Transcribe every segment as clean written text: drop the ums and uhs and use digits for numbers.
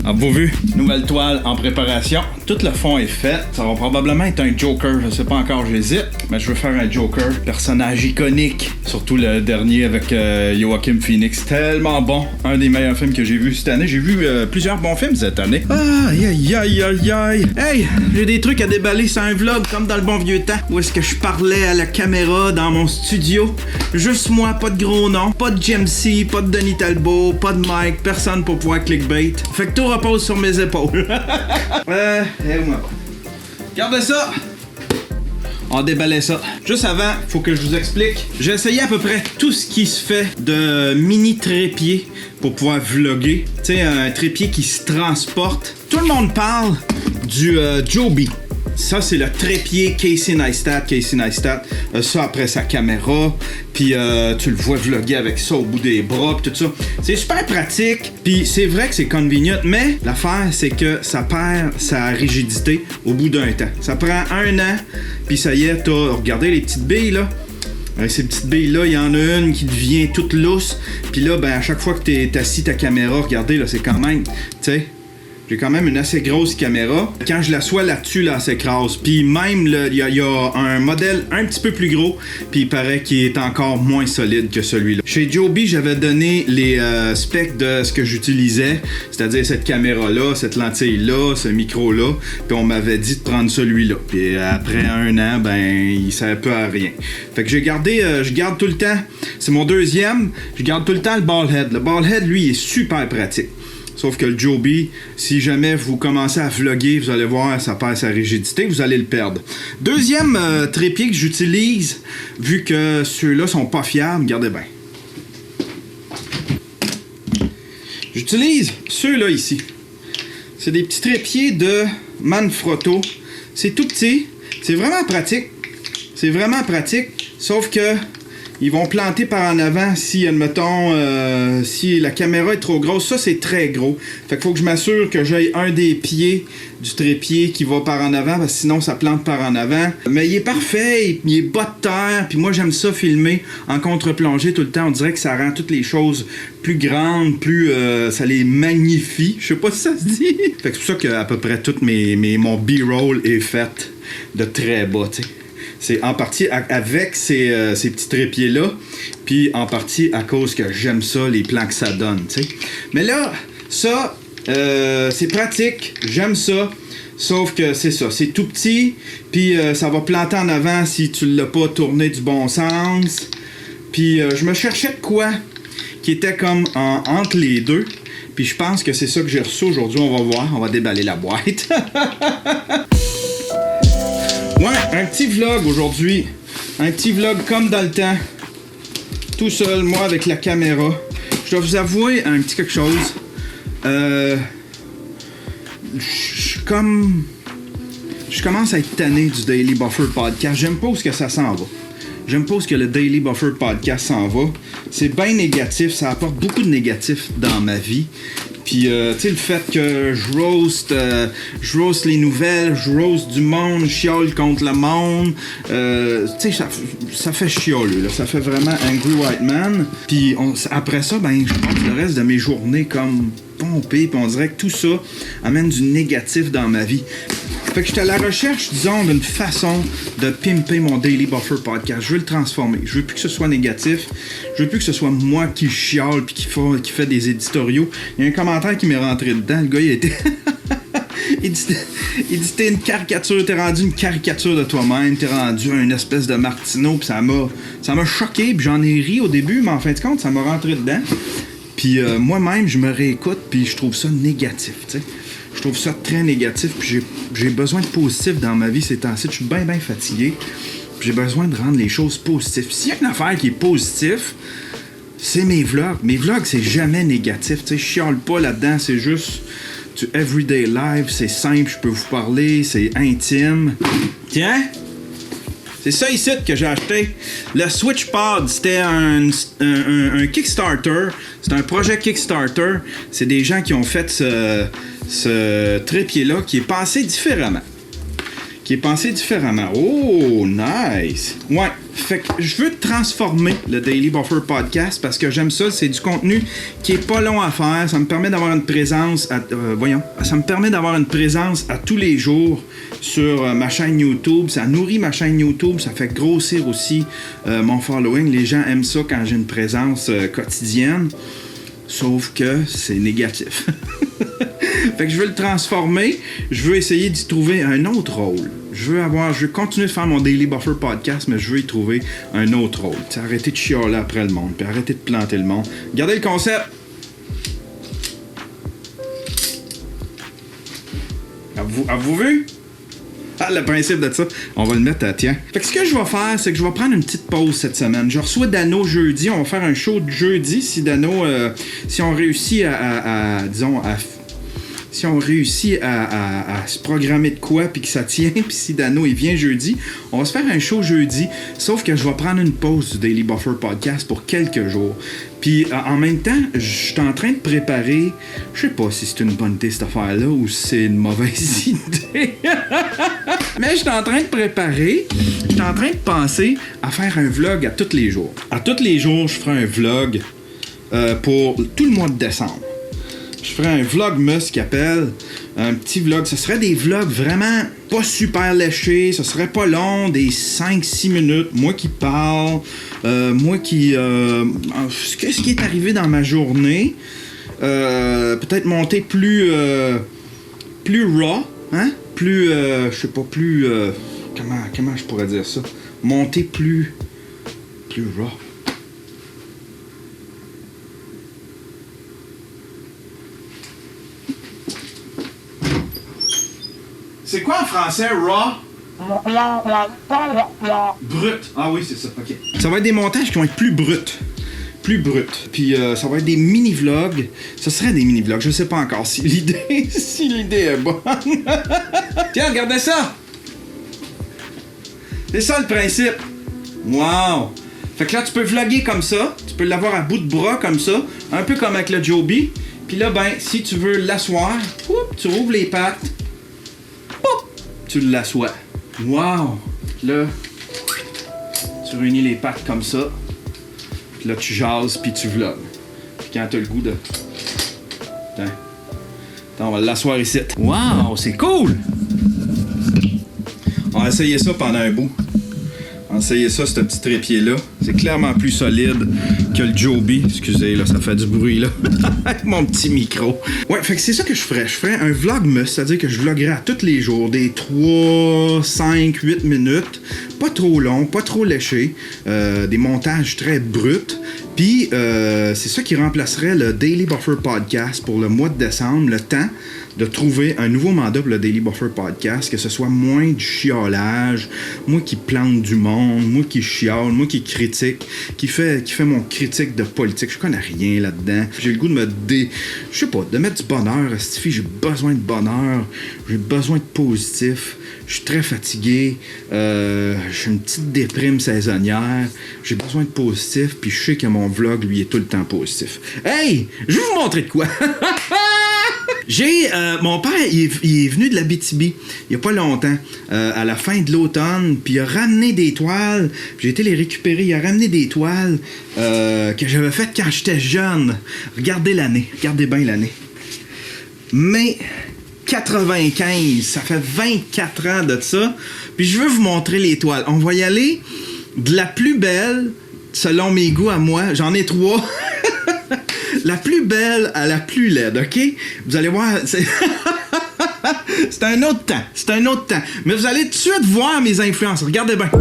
Avez-vous vu? Nouvelle toile en préparation. Tout le fond est fait. Ça va probablement être un Joker. Je sais pas encore, j'hésite. Mais je veux faire un Joker. Personnage iconique. Surtout le dernier avec Joaquin Phoenix. Tellement bon. Un des meilleurs films que j'ai vu cette année. J'ai vu plusieurs bons films cette année. Aïe, aïe, aïe, aïe, aïe. Hey, j'ai des trucs à déballer sur un vlog comme dans le bon vieux temps. Où est-ce que je parlais à la caméra dans mon studio. Juste moi, pas de gros nom. Pas de GMC, pas de Denis Talbot, pas de Mike. Personne pour pouvoir clickbait. Fait que tout repose sur mes épaules. Regardez ça! On déballait ça. Juste avant, faut que je vous explique. J'ai essayé à peu près tout ce qui se fait de mini trépied pour pouvoir vlogger. Tu sais, un trépied qui se transporte. Tout le monde parle du Joby. Ça, c'est le trépied Casey Neistat. Casey Neistat, ça après sa caméra. Puis tu le vois vlogger avec ça au bout des bras, pis tout ça. C'est super pratique. Puis c'est vrai que c'est convenient, mais l'affaire, c'est que ça perd sa rigidité au bout d'un temps. Ça prend 1 an, puis ça y est, t'as... Regardez les petites billes, là. Avec ces petites billes-là, il y en a une qui devient toute lousse. Puis là, ben à chaque fois que t'es assis ta caméra, regardez, là, c'est quand même... Tu sais... J'ai quand même une assez grosse caméra. Quand je l'assois là-dessus, là, elle s'écrase. Puis même, il y a un modèle un petit peu plus gros, puis il paraît qu'il est encore moins solide que celui-là. Chez Joby, j'avais donné les specs de ce que j'utilisais, c'est-à-dire cette caméra-là, cette lentille-là, ce micro-là, puis on m'avait dit de prendre celui-là. Puis après 1 an, ben, il servait peu à rien. Fait que j'ai gardé, je garde tout le temps, c'est mon deuxième, je garde tout le temps le ball head. Le ball head, lui, est super pratique. Sauf que le Joby, si jamais vous commencez à vlogger, vous allez voir, ça perd sa rigidité, vous allez le perdre. Deuxième trépied que j'utilise, vu que ceux-là sont pas fiables, regardez bien. J'utilise ceux-là ici. C'est des petits trépieds de Manfrotto. C'est tout petit, c'est vraiment pratique. C'est vraiment pratique, sauf que ils vont planter par en avant si, admettons, si la caméra est trop grosse. Ça, c'est très gros. Fait qu'il faut que je m'assure que j'aille un des pieds du trépied qui va par en avant, parce que sinon, ça plante par en avant. Mais il est parfait, il est bas de terre, puis moi, j'aime ça filmer en contre-plongée tout le temps. On dirait que ça rend toutes les choses plus grandes, plus... ça les magnifie. Je sais pas si ça se dit. Fait que c'est pour ça qu'à peu près tout mon B-roll est fait de très bas, tu sais. C'est en partie avec ces petits trépieds-là, puis en partie à cause que j'aime ça, les plans que ça donne, tu sais. Mais là, ça, c'est pratique, j'aime ça, sauf que c'est ça, c'est tout petit, puis ça va planter en avant si tu l'as pas tourné du bon sens. Puis je me cherchais de quoi qui était comme entre les deux, puis je pense que c'est ça que j'ai reçu aujourd'hui, on va voir, on va déballer la boîte. Ouais, un petit vlog aujourd'hui. Un petit vlog comme dans le temps. Tout seul, moi avec la caméra. Je dois vous avouer un petit quelque chose. Je commence à être tanné du Daily Buffer Podcast. J'aime pas où que ça s'en va. J'aime pas où que le Daily Buffer Podcast s'en va. C'est bien négatif. Ça apporte beaucoup de négatifs dans ma vie. Puis, tu sais, le fait que je roast les nouvelles, je roast du monde, je chiale contre le monde, tu sais, ça fait chialer, là. Ça fait vraiment Angry White Man. Puis, après ça, ben, je passe le reste de mes journées comme pompé, puis on dirait que tout ça amène du négatif dans ma vie. Fait que j'étais à la recherche, disons, d'une façon de pimper mon Daily Buffer Podcast. Je veux le transformer. Je veux plus que ce soit négatif. Je veux plus que ce soit moi qui chiale puis qui fait des éditoriaux. Il y a un commentaire qui m'est rentré dedans. Le gars, il a été... il dit t'es une caricature, t'es rendu une caricature de toi-même, t'es rendu une espèce de Martineau, puis ça m'a choqué, puis j'en ai ri au début, mais en fin de compte, ça m'a rentré dedans. Puis moi-même, je me réécoute, puis je trouve ça négatif, tu sais. Je trouve ça très négatif, puis j'ai besoin de positif dans ma vie ces temps-ci. Je suis bien fatigué, puis j'ai besoin de rendre les choses positives. S'il y a une affaire qui est positive, c'est mes vlogs. Mes vlogs, c'est jamais négatif, tu sais. Je chiale pas là-dedans, c'est juste du everyday life, c'est simple, je peux vous parler, c'est intime. Tiens! C'est ça ici que j'ai acheté. Le SwitchPod, c'était un Kickstarter. C'est un projet Kickstarter. C'est des gens qui ont fait ce trépied-là qui est passé différemment. qui est pensé différemment. Oh, nice! Ouais, fait que je veux transformer le Daily Buffer Podcast parce que j'aime ça. C'est du contenu qui est pas long à faire. Ça me permet d'avoir une présence ça me permet d'avoir une présence à tous les jours sur ma chaîne YouTube. Ça nourrit ma chaîne YouTube. Ça fait grossir aussi mon following. Les gens aiment ça quand j'ai une présence quotidienne. Sauf que c'est négatif. Fait que je veux le transformer. Je veux essayer d'y trouver un autre rôle. Je veux continuer de faire mon Daily Buffer Podcast, mais je veux y trouver un autre rôle. T'sais, arrêter de chialer après le monde, puis arrêter de planter le monde. Regardez le concept. Avez-vous vu? Ah, le principe de ça. On va le mettre à tiens. Fait que ce que je vais faire, c'est que je vais prendre une petite pause cette semaine. Je reçois Dano jeudi. On va faire un show de jeudi si Dano... si on réussit si on réussit à se programmer de quoi puis que ça tient, puis si Dano il vient jeudi, on va se faire un show jeudi, sauf que je vais prendre une pause du Daily Buffer Podcast pour quelques jours. Puis en même temps, je suis en train de préparer, je sais pas si c'est une bonne idée cette affaire-là ou si c'est une mauvaise idée. Mais je suis en train de préparer, je suis en train de penser à faire un vlog à tous les jours. À tous les jours, je ferai un vlog pour tout le mois de décembre. Je ferais un vlogmas qui appelle un petit vlog. Ce serait des vlogs vraiment pas super léchés. Ce serait pas long, des 5-6 minutes. Moi qui parle, ce qui est arrivé dans ma journée. Peut-être monter plus raw, hein? Plus, je sais pas, plus... comment je pourrais dire ça? Monter plus raw. C'est quoi en français, raw? Brut. Ah oui, c'est ça, ok. Ça va être des montages qui vont être plus bruts. Puis ça va être des mini-vlogs. Ce serait des mini-vlogs, je sais pas encore si l'idée est bonne. Tiens, regardez ça! C'est ça le principe. Wow! Fait que là, tu peux vlogger comme ça. Tu peux l'avoir à bout de bras comme ça. Un peu comme avec le Joby. Puis là, ben, si tu veux l'asseoir, tu rouvres les pattes. Tu l'assois. Wow! Là, tu réunis les pattes comme ça. Puis là, tu jases, puis tu vlogs. Puis quand t'as le goût de... Attends, on va l'asseoir ici. Wow! C'est cool! On va essayer ça pendant un bout. On va essayer ça, ce petit trépied-là. C'est clairement plus solide que le Joby. Excusez, là, ça fait du bruit, là. Avec mon petit micro. Ouais, fait que c'est ça que je ferais. Je ferais un vlogmas, c'est-à-dire que je vloguerais à tous les jours, des 3, 5, 8 minutes. Pas trop long, pas trop léché. Des montages très bruts. Puis, c'est ça qui remplacerait le Daily Buffer Podcast pour le mois de décembre, le temps de trouver un nouveau mandat pour le Daily Buffer Podcast, que ce soit moins du chiolage, moi qui plante du monde, moi qui chiale, moi qui critique, qui fait mon critique de politique. Je connais rien là-dedans. J'ai le goût de de mettre du bonheur. J'ai besoin de bonheur, j'ai besoin de positif. Je suis très fatigué, j'ai une petite déprime saisonnière, j'ai besoin de positif, puis je sais que mon vlog, lui, est tout le temps positif. Hey! Je vais vous montrer de quoi! Mon père, il est venu de l'Abitibi il y a pas longtemps, à la fin de l'automne, puis il a ramené des toiles, puis j'ai été les récupérer. Il a ramené des toiles que j'avais faites quand j'étais jeune. Regardez l'année, regardez bien l'année. Mais 95, ça fait 24 ans de ça, puis je veux vous montrer les toiles. On va y aller de la plus belle, selon mes goûts à moi, j'en ai 3. La plus belle à la plus laide, OK? Vous allez voir, c'est un autre temps. Mais vous allez tout de suite voir mes influences. Regardez bien.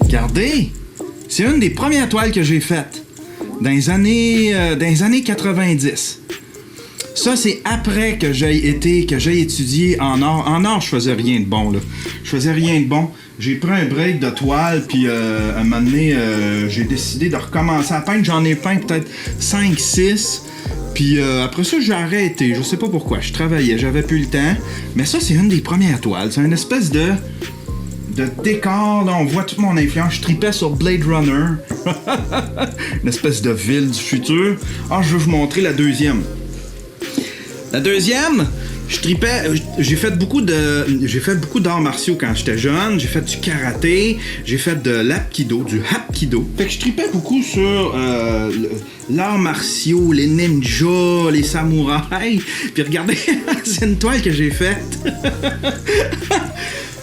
Regardez. C'est une des premières toiles que j'ai faites dans les années 90. Ça, c'est après que j'ai étudié en art. En art, je faisais rien de bon, là. J'ai pris un break de toile, puis à un moment donné, j'ai décidé de recommencer à peindre. J'en ai peint peut-être 5-6. Puis après ça, j'ai arrêté. Je sais pas pourquoi. Je travaillais, j'avais plus le temps. Mais ça, c'est une des premières toiles. C'est une espèce de décor. Là, on voit toute mon influence. Je tripais sur Blade Runner. Une espèce de ville du futur. Ah, je veux vous montrer la deuxième. La deuxième, Je tripais, j'ai fait beaucoup d'arts martiaux quand j'étais jeune. J'ai fait du karaté, j'ai fait de l'apkido, du hapkido. Fait que je tripais beaucoup sur l'art martiaux, les ninjas, les samouraïs. Puis regardez, c'est une toile que j'ai faite.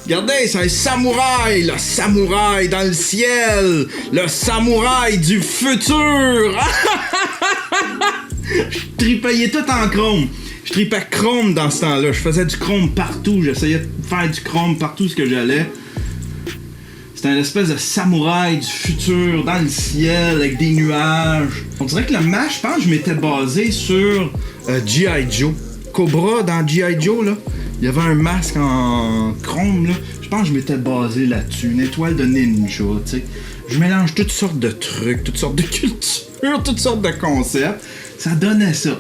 Regardez, c'est un samouraï, le samouraï dans le ciel, le samouraï du futur. Je tripais tout en chrome. Je tripais chrome dans ce temps-là. Je faisais du chrome partout. J'essayais de faire du chrome partout ce que j'allais. C'était une espèce de samouraï du futur dans le ciel avec des nuages. On dirait que le match, je pense que je m'étais basé sur G.I. Joe. Cobra dans G.I. Joe, là. Il y avait un masque en chrome, là. Je pense que je m'étais basé là-dessus. Une étoile de ninja, tu sais. Je mélange toutes sortes de trucs, toutes sortes de cultures, toutes sortes de concepts. Ça donnait ça.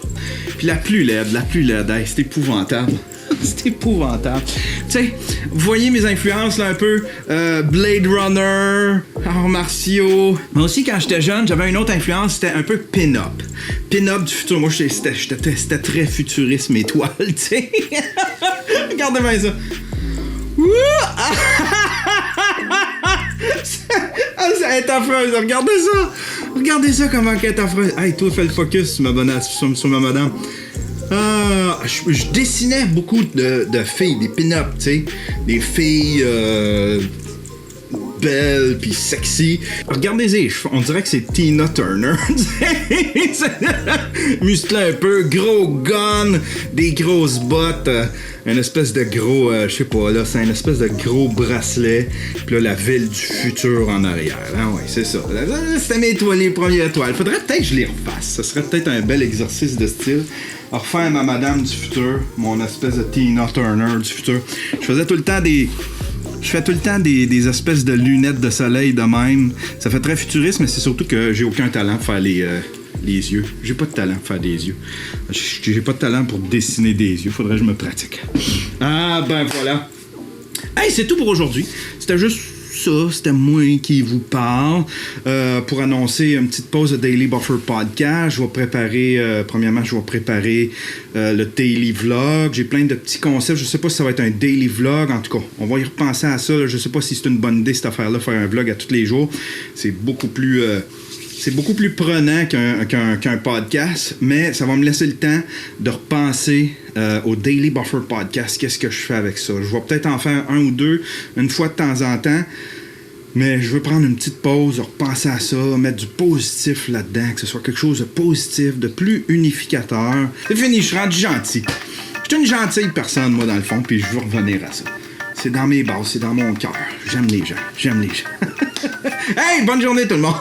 Puis la plus laide, hey, c'est épouvantable. C'est épouvantable. Tu sais, vous voyez mes influences là un peu. Blade Runner, arts martiaux. Mais aussi quand j'étais jeune, j'avais une autre influence, c'était un peu pin-up. Pin-up du futur. Moi, c'était très futuriste mes toiles, tu sais. Regardez bien ça. Elle est affreuse, regardez ça comment elle est affreuse. Hey, toi fais le focus sur ma madame. Je dessinais beaucoup de filles, des pin-up, tu sais, des filles belles pis sexy. Regardez les cheveux, on dirait que c'est Tina Turner. Musclé un peu, gros gun, des grosses bottes, une espèce de gros, je sais pas, là, c'est une espèce de gros bracelet, pis là, la ville du futur en arrière. Ah ouais, c'est ça. C'était les premières étoiles. Faudrait peut-être que je les refasse. Ce serait peut-être un bel exercice de style. Refaire ma madame du futur, mon espèce de Tina Turner du futur. Je fais tout le temps des espèces de lunettes de soleil de même. Ça fait très futuriste, mais c'est surtout que j'ai aucun talent pour faire les yeux. J'ai pas de talent pour faire des yeux. J'ai pas de talent pour dessiner des yeux. Faudrait que je me pratique. Ah ben voilà. Hey, c'est tout pour aujourd'hui. C'était juste ça, c'était moi qui vous parle. Pour annoncer une petite pause de Daily Buffer Podcast, je vais préparer, premièrement, le Daily Vlog. J'ai plein de petits concepts. Je sais pas si ça va être un Daily Vlog. En tout cas, on va y repenser à ça. Là. Je sais pas si c'est une bonne idée, cette affaire-là, faire un vlog à tous les jours. C'est beaucoup plus prenant qu'un podcast, mais ça va me laisser le temps de repenser au Daily Buffer Podcast. Qu'est-ce que je fais avec ça? Je vais peut-être en faire un ou deux, une fois de temps en temps, mais je veux prendre une petite pause, repenser à ça, mettre du positif là-dedans, que ce soit quelque chose de positif, de plus unificateur. C'est fini, je suis rendu gentil. Je suis une gentille personne, moi, dans le fond, puis je veux revenir à ça. C'est dans mes bases, c'est dans mon cœur. J'aime les gens. Hey, bonne journée tout le monde!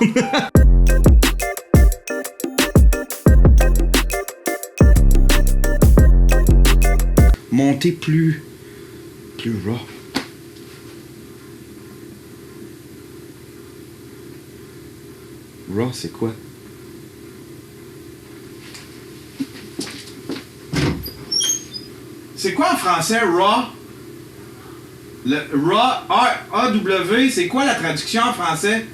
Monter plus raw. Raw, c'est quoi? C'est quoi en français, raw? Le raw, A-W, c'est quoi la traduction en français?